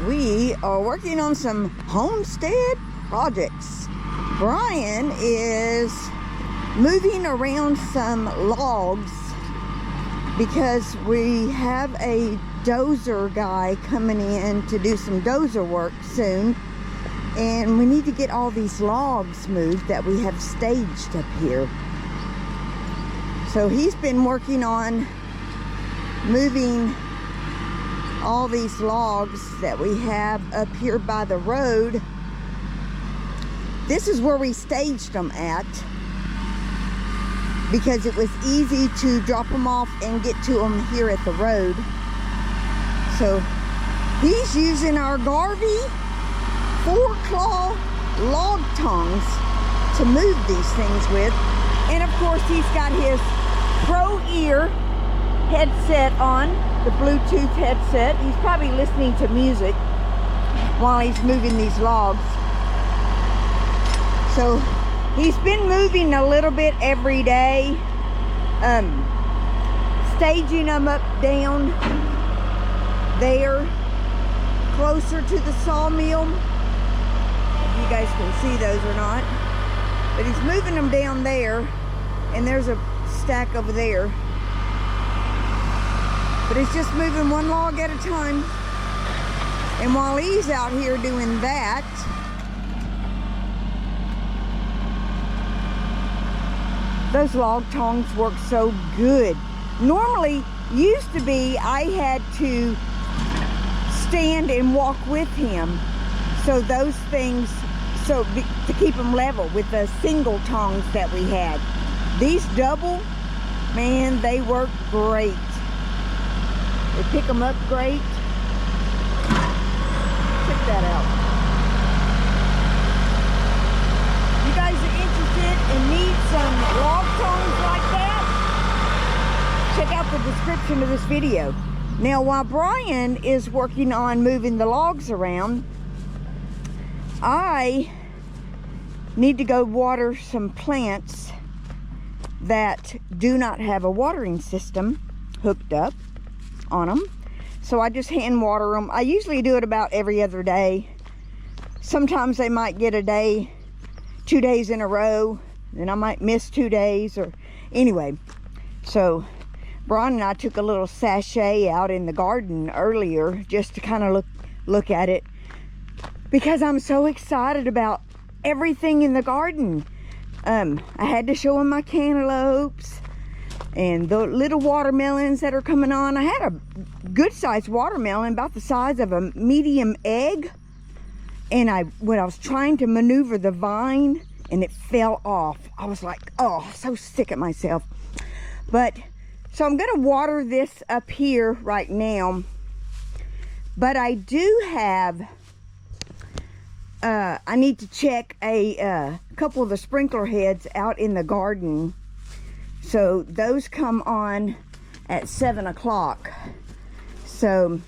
We are working on some homestead projects. Brian is moving around some logs because we have a dozer guy coming in to do some dozer work soon, and we need to get all these logs moved that we have staged up here. So he's been working on moving all these logs that we have up here by the road. This is where we staged them at because it was easy to drop them off and get to them here at the road. So he's using our Garvee 4-claw log tongs to move these things with. And of course he's got his ProHear headset on, the Bluetooth headset. He's probably listening to music while he's moving these logs. So he's been moving a little bit every day, staging them up down there closer to the sawmill. If you guys can see those or not, but he's moving them down there, and there's a stack over there, but he's just moving one log at a time. And while he's out here doing that, those log tongs work so good. Normally, used to be, I had to stand and walk with him. So those things, to keep them level with the single tongs that we had. These double, man, they work great. They pick them up great. Check that out. You guys are interested and need some log tongs like that? Check out the description of this video. Now, while Brian is working on moving the logs around, I need to go water some plants that do not have a watering system hooked up on them. So I just hand water them. I usually do it about every other day. Sometimes they might get a day, 2 days in a row, then I might miss 2 days, or anyway. So Brian and I took a little sachet out in the garden earlier just to kind of look at it, because I'm so excited about everything in the garden. I had to show him my cantaloupes and the little watermelons that are coming on. I had a good sized watermelon about the size of a medium egg, and when I was trying to maneuver the vine and it fell off, I was like, oh, so sick at myself. But so I'm gonna water this up here right now, but I do have I need to check a couple of the sprinkler heads out in the garden. So those come on at 7 o'clock. So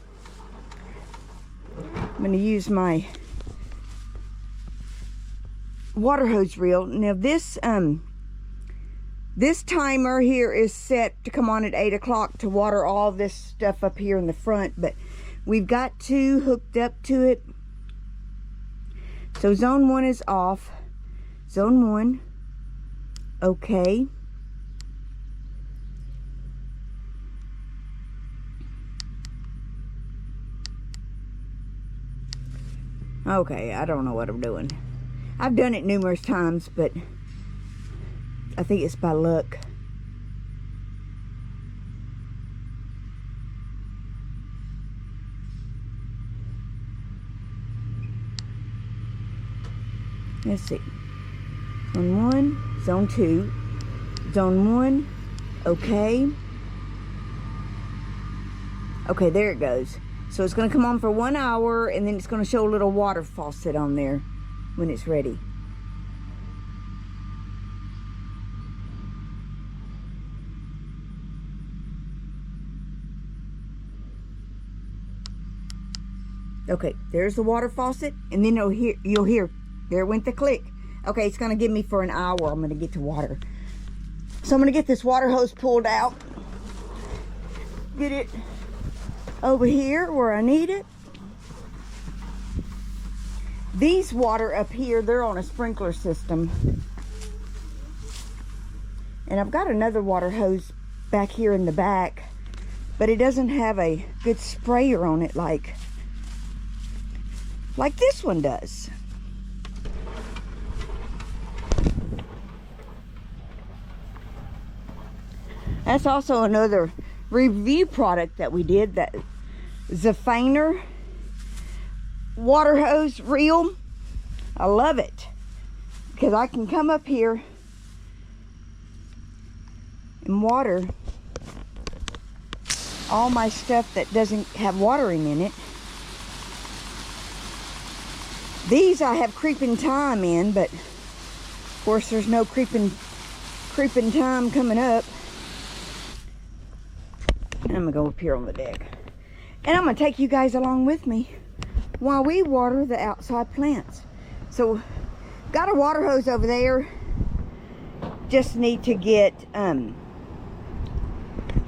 I'm going to use my water hose reel. Now this timer here is set to come on at 8 o'clock to water all this stuff up here in the front, but we've got 2 hooked up to it. So zone 1 is off. Zone 1, okay. Okay, I don't know what I'm doing. I've done it numerous times, but I think it's by luck. Let's see. Zone 1, zone 2, zone 1, okay. Okay, there it goes. So it's going to come on for 1 hour, and then it's going to show a little water faucet on there when it's ready. Okay, there's the water faucet, and then you'll hear there went the click. Okay, it's going to give me for an hour. I'm going to get to water. So I'm going to get this water hose pulled out. Get it over here where I need it. These water up here, they're on a sprinkler system. And I've got another water hose back here in the back, but it doesn't have a good sprayer on it like this one does. That's also another review product that we did, that Zephyner water hose reel. I love it because I can come up here and water all my stuff that doesn't have watering in it. These I have creeping thyme in, but of course there's no creeping thyme coming up. I'm gonna go up here on the deck, and I'm gonna take you guys along with me while we water the outside plants. So got a water hose over there, just need to get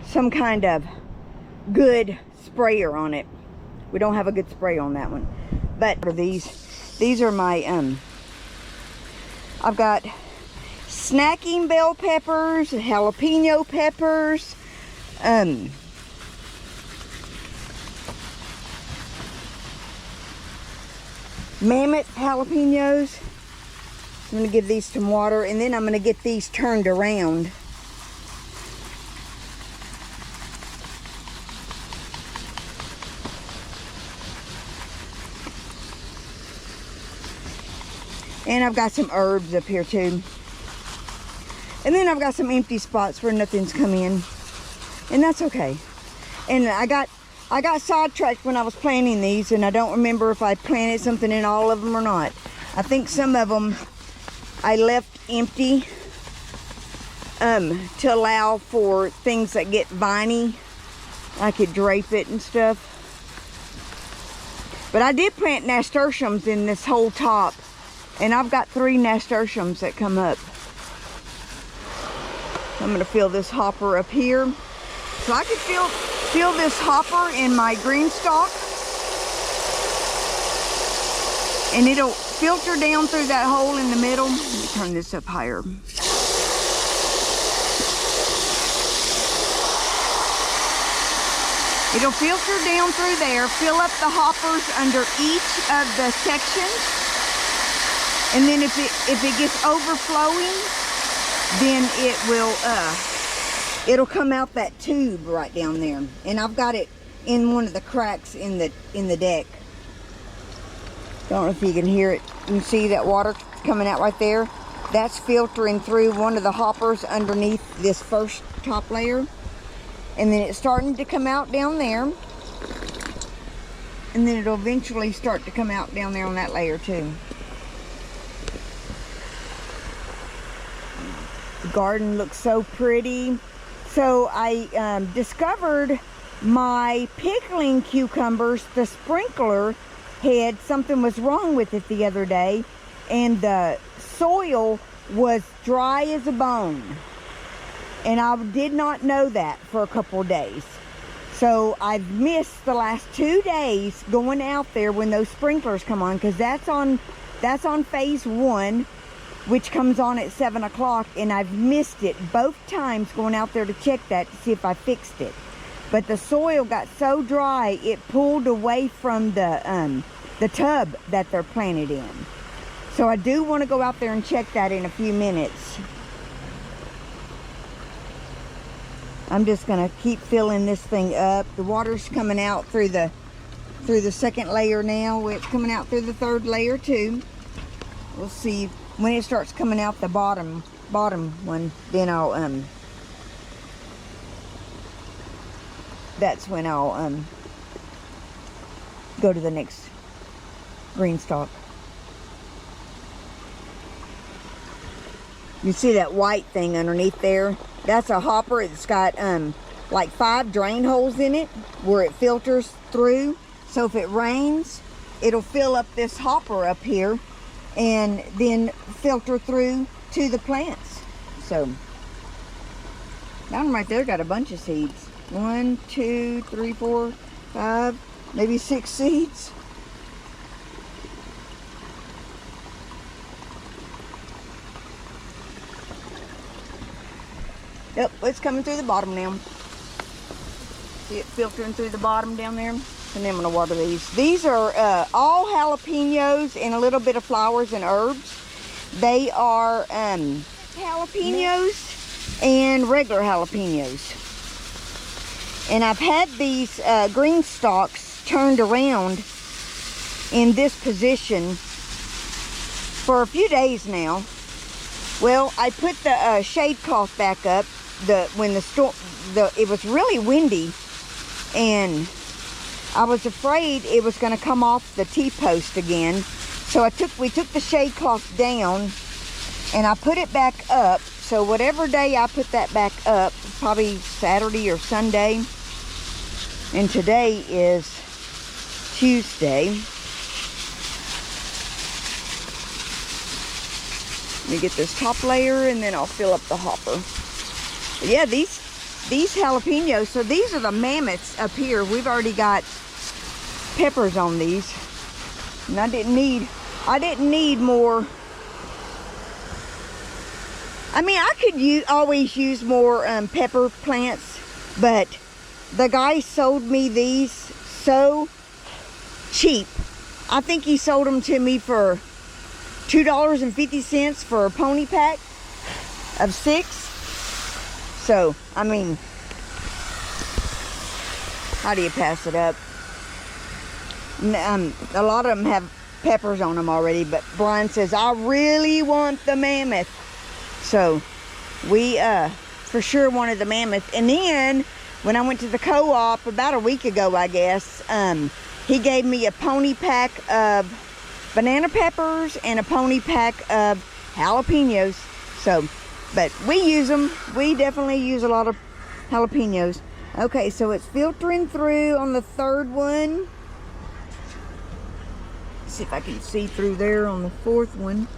some kind of good sprayer on it. We don't have a good spray on that one, but these are my I've got snacking bell peppers, jalapeno peppers, mammoth jalapenos. I'm going to give these some water, and then I'm going to get these turned around. And I've got some herbs up here too. And then I've got some empty spots where nothing's come in, and that's okay. And I got sidetracked when I was planting these, and I don't remember if I planted something in all of them or not. I think some of them I left empty to allow for things that get viney. I could drape it and stuff. But I did plant nasturtiums in this whole top, and I've got 3 nasturtiums that come up. I'm going to fill this hopper up here. So I could fill this hopper in my green stalk, and it'll filter down through that hole in the middle. Let me turn this up higher. It'll filter down through there, fill up the hoppers under each of the sections, and then if it gets overflowing, then it'll come out that tube right down there. And I've got it in one of the cracks in the deck. Don't know if you can hear it. You can see that water coming out right there. That's filtering through one of the hoppers underneath this first top layer. And then it's starting to come out down there. And then it'll eventually start to come out down there on that layer too. The garden looks so pretty. So I discovered my pickling cucumbers, the sprinkler head, something was wrong with it the other day, and the soil was dry as a bone. And I did not know that for a couple of days. So I've missed the last 2 days going out there when those sprinklers come on, because that's on phase 1, which comes on at 7 o'clock, and I've missed it both times going out there to check that to see if I fixed it. But the soil got so dry, it pulled away from the tub that they're planted in. So I do want to go out there and check that in a few minutes. I'm just going to keep filling this thing up. The water's coming out through the second layer now. It's coming out through the 3rd layer too. We'll see when it starts coming out the bottom one, then I'll that's when I'll go to the next green stalk. You see that white thing underneath there? That's a hopper. It's got like 5 drain holes in it where it filters through. So if it rains, it'll fill up this hopper up here and then filter through to the plants. So that one right there got a bunch of seeds. 1, 2, 3, 4, 5, maybe 6 seeds. Yep, it's coming through the bottom now. See it filtering through the bottom down there? And then I'm gonna water these. These are all jalapenos and a little bit of flowers and herbs. They are jalapenos and regular jalapenos. And I've had these green stalks turned around in this position for a few days now. Well, I put the shade cloth back up when it was really windy, and I was afraid it was going to come off the T-post again. So we took the shade cloth down and I put it back up. So whatever day I put that back up, probably Saturday or Sunday, and today is Tuesday. Let me get this top layer and then I'll fill up the hopper. But yeah, these jalapenos, so these are the mammoths up here. We've already got peppers on these. And I didn't need more. I mean, I could always use more pepper plants, but the guy sold me these so cheap. I think he sold them to me for $2.50 for a pony pack of 6. So, I mean, how do you pass it up? A lot of them have peppers on them already, but Brian says, I really want the mammoth. So, we for sure wanted the mammoth. And then, when I went to the co-op about a week ago, I guess, he gave me a pony pack of banana peppers and a pony pack of jalapenos. So, but we use them. We definitely use a lot of jalapenos. Okay, so it's filtering through on the third one. Let's see if I can see through there on the fourth one.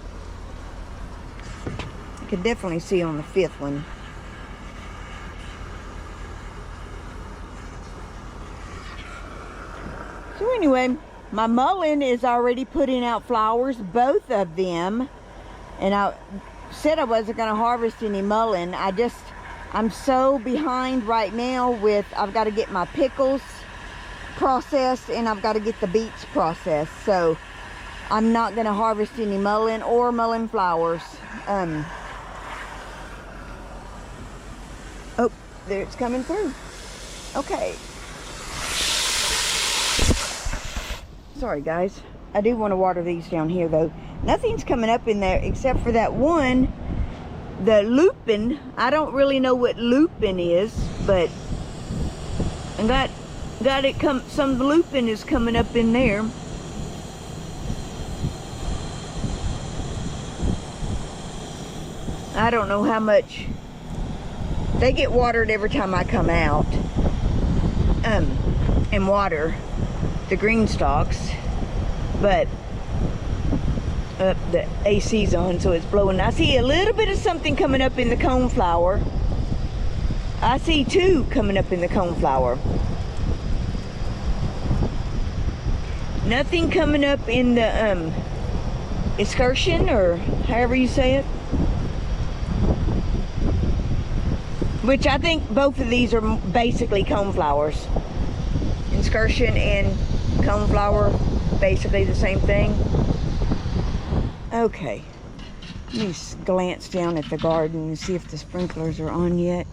I can definitely see on the fifth one. So anyway, my mullein is already putting out flowers, both of them. And I said I wasn't going to harvest any mullein. I'm so behind right now with, I've got to get my pickles processed and I've got to get the beets processed. So I'm not going to harvest any mullein or mullein flowers. Oh, there it's coming through. Okay. Sorry guys, I do want to water these down here though. Nothing's coming up in there except for that one, the lupin. I don't really know what lupin is, but I got it some lupin is coming up in there. I don't know how much. They get watered every time I come out and water the green stalks, but the AC's on, so it's blowing. I see a little bit of something coming up in the coneflower. I see 2 coming up in the coneflower. Nothing coming up in the excursion, or however you say it. Which I think both of these are basically coneflowers. Excursion and coneflower, basically the same thing. Okay, let me glance down at the garden and see if the sprinklers are on yet.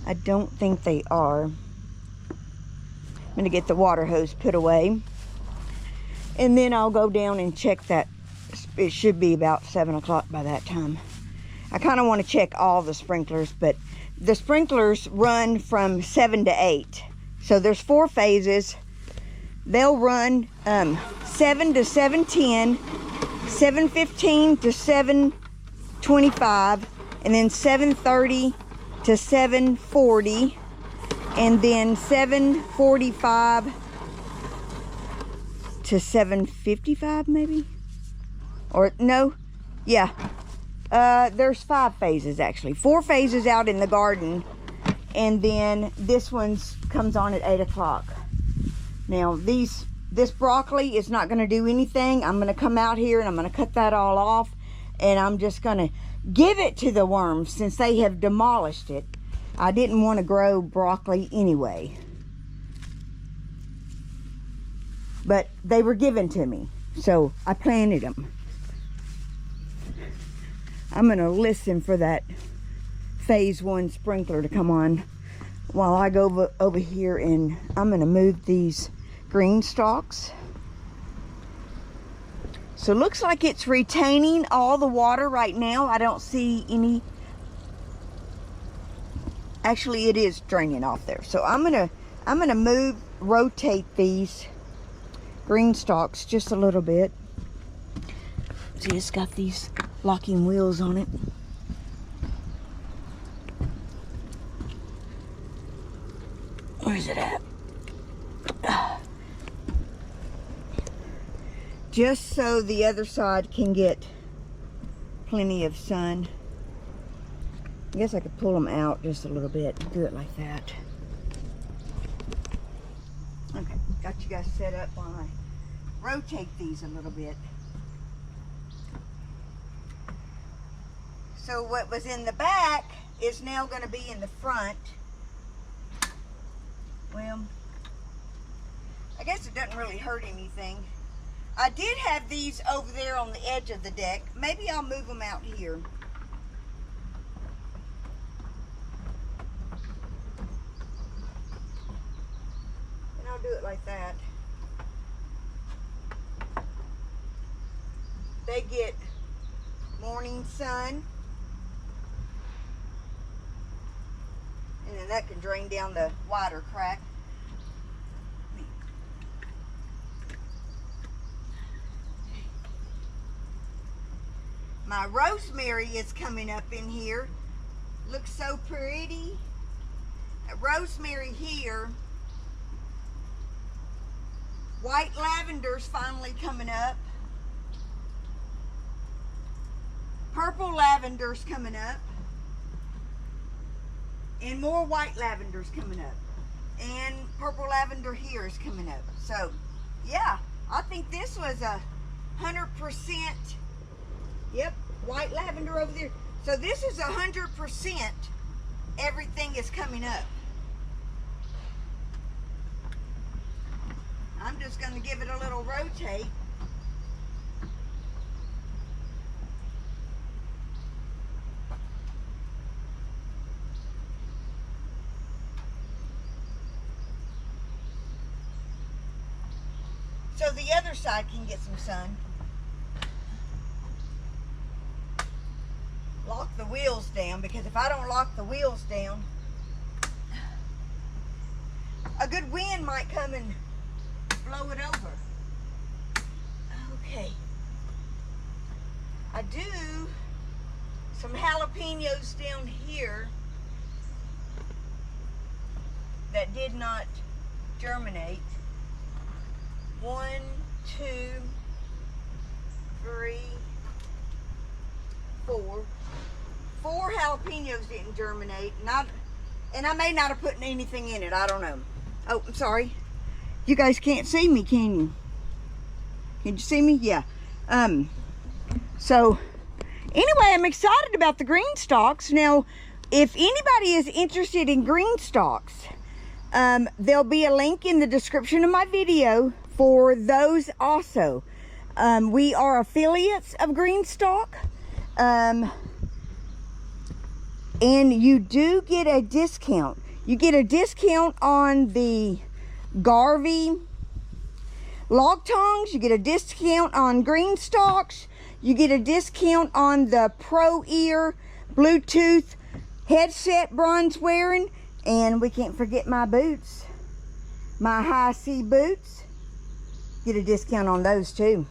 I don't think they are. I'm gonna get the water hose put away, and then I'll go down and check that. It should be about 7 o'clock by that time. I kind of want to check all the sprinklers, but the sprinklers run from 7 to 8. So there's 4 phases. They'll run 7 to 7:10, 7:15 to 7:25, and then 7:30 to 7:40, and then 7:45 to 7:55 maybe? Or no, yeah. There's 5 phases actually. 4 phases out in the garden, and then this one comes on at 8 o'clock. Now this broccoli is not going to do anything. I'm going to come out here and I'm going to cut that all off, and I'm just going to give it to the worms since they have demolished it. I didn't want to grow broccoli anyway, but they were given to me, so I planted them. I'm going to listen for that phase 1 sprinkler to come on while I go over here, and I'm going to move these green stalks. So it looks like it's retaining all the water right now. I don't see any. Actually, it is draining off there. So I'm gonna rotate these green stalks just a little bit. See, it's got these locking wheels on it. Where's it at? Just so the other side can get plenty of sun. I guess I could pull them out just a little bit, do it like that. Okay, got you guys set up while I rotate these a little bit. So what was in the back is now going to be in the front. Well, I guess it doesn't really hurt anything. I did have these over there on the edge of the deck. Maybe I'll move them out here. And I'll do it like that. They get morning sun. And then that can drain down the wider crack. My rosemary is coming up in here. Looks so pretty. Rosemary here. White lavender's finally coming up. Purple lavender's coming up. And more white lavender's coming up. And purple lavender here is coming up. So, yeah, I think this was 100%. Yep, white lavender over there. So this is 100%. Everything is coming up. I'm just going to give it a little rotate. So the other side can get some sun. Lock the wheels down, because if I don't lock the wheels down, a good wind might come and blow it over. Okay. I do some jalapenos down here that did not germinate. 1, 2, 3, 4. 4 jalapenos didn't germinate, and I may not have put anything in it. I don't know. Oh, I'm sorry. You guys can't see me, can you? Can you see me? Yeah. So anyway, I'm excited about the green stalks. Now, if anybody is interested in green stalks, there'll be a link in the description of my video for those also. We are affiliates of Green Stalk. And you do get a discount. You get a discount on the Garvee log tongs. You get a discount on green stalks. You get a discount on the ProHear Bluetooth headset Bron's wearing. And we can't forget my boots. My HISEA boots. Get a discount on those too.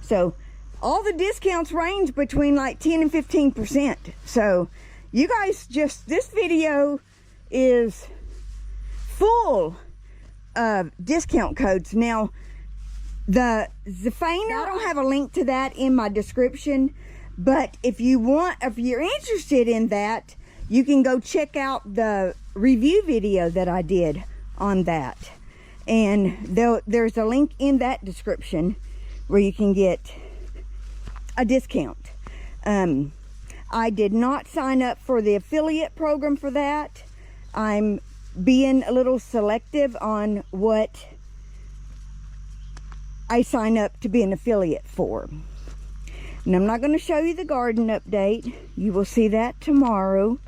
So all the discounts range between like 10 and 15%. So you guys this video is full of discount codes. Now, the Zephaner, I don't have a link to that in my description, but if you're interested in that, you can go check out the review video that I did on that. And there's a link in that description where you can get a discount. I did not sign up for the affiliate program for that. I'm being a little selective on what I sign up to be an affiliate for. And I'm not going to show you the garden update. You will see that tomorrow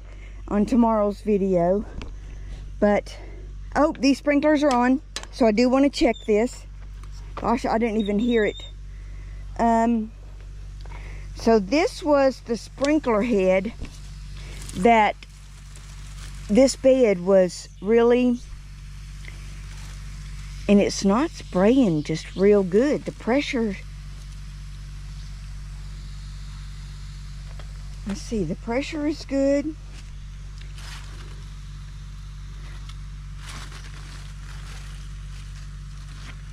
on tomorrow's video. But, oh, these sprinklers are on. So I do want to check this. Gosh, I didn't even hear it. So this was the sprinkler head that this bed was really, and it's not spraying just real good. The pressure, let's see, the pressure is good.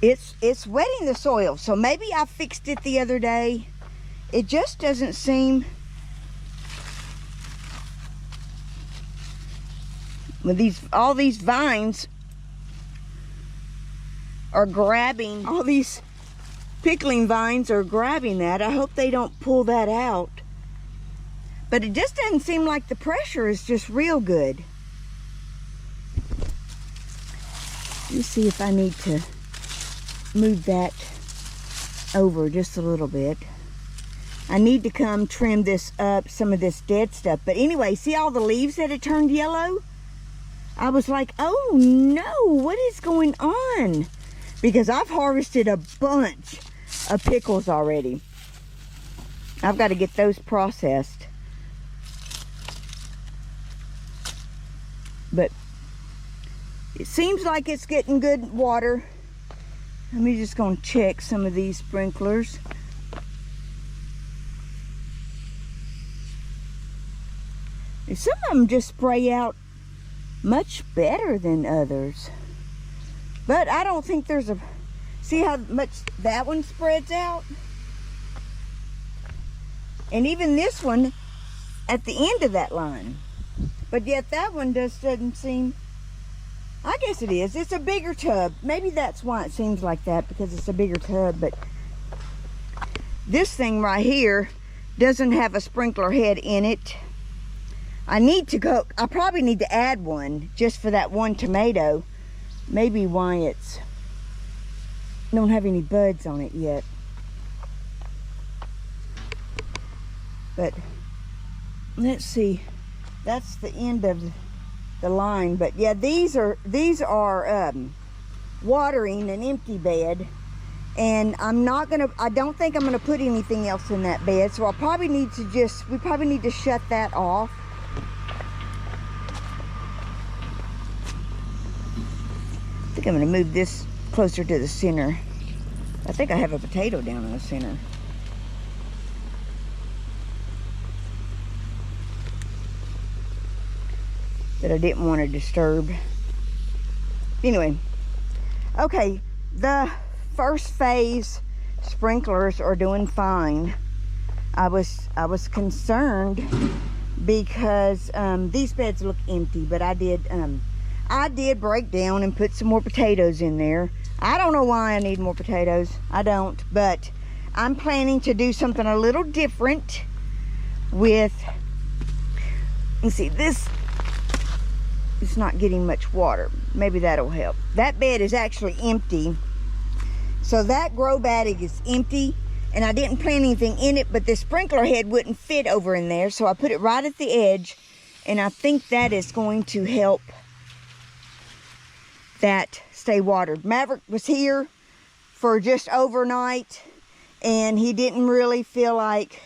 It's wetting the soil, so maybe I fixed it the other day. It just doesn't seem, with all these vines are grabbing, all these pickling vines are grabbing that. I hope they don't pull that out. But it just doesn't seem like the pressure is just real good. Let me see if I need to move that over just a little bit. I need to come trim this up, some of this dead stuff. But anyway, see all the leaves that had turned yellow? I was like, oh no, what is going on? Because I've harvested a bunch of pickles already. I've got to get those processed. But it seems like it's getting good water. Let me just go and check some of these sprinklers. Some of them just spray out much better than others. But I don't think there's a... See how much that one spreads out? And even this one at the end of that line. But yet that one doesn't seem... I guess it is. It's a bigger tub. Maybe that's why it seems like that, because it's a bigger tub. But this thing right here doesn't have a sprinkler head in it. I probably need to add one just for that one tomato. Maybe why it's, don't have any buds on it yet. But let's see, that's the end of the line. But yeah, these are watering an empty bed, and I don't think I'm gonna put anything else in that bed. So I'll probably need to we probably need to shut that off. I think I'm going to move this closer to the center. I think I have a potato down in the center. That I didn't want to disturb. Anyway, okay, the first phase sprinklers are doing fine. I was concerned because these beds look empty, but I did break down and put some more potatoes in there. I don't know why I need more potatoes. I don't, but I'm planning to do something a little different with, let's see, this is not getting much water. Maybe that'll help. That bed is actually empty. So that grow bag is empty, and I didn't plant anything in it, but the sprinkler head wouldn't fit over in there. So I put it right at the edge, and I think that is going to help that stay watered. Maverick was here for just overnight, and he didn't really feel like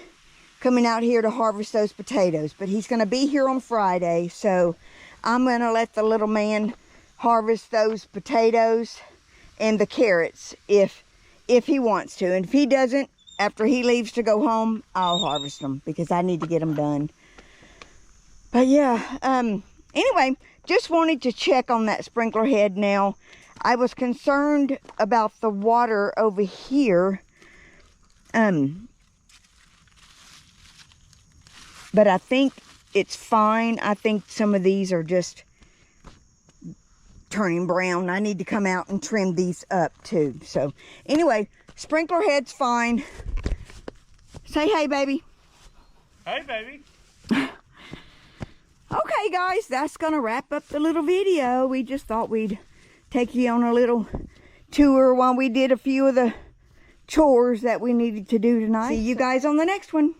coming out here to harvest those potatoes, but he's going to be here on Friday, so I'm going to let the little man harvest those potatoes and the carrots if he wants to. And if he doesn't, after he leaves to go home, I'll harvest them because I need to get them done. But yeah, anyway, just wanted to check on that sprinkler head. Now, I was concerned about the water over here. But I think it's fine. I think some of these are just turning brown. I need to come out and trim these up too. So anyway, sprinkler head's fine. Say hey, baby. Hey, baby. Okay, guys, that's going to wrap up the little video. We just thought we'd take you on a little tour while we did a few of the chores that we needed to do tonight. See you guys on the next one.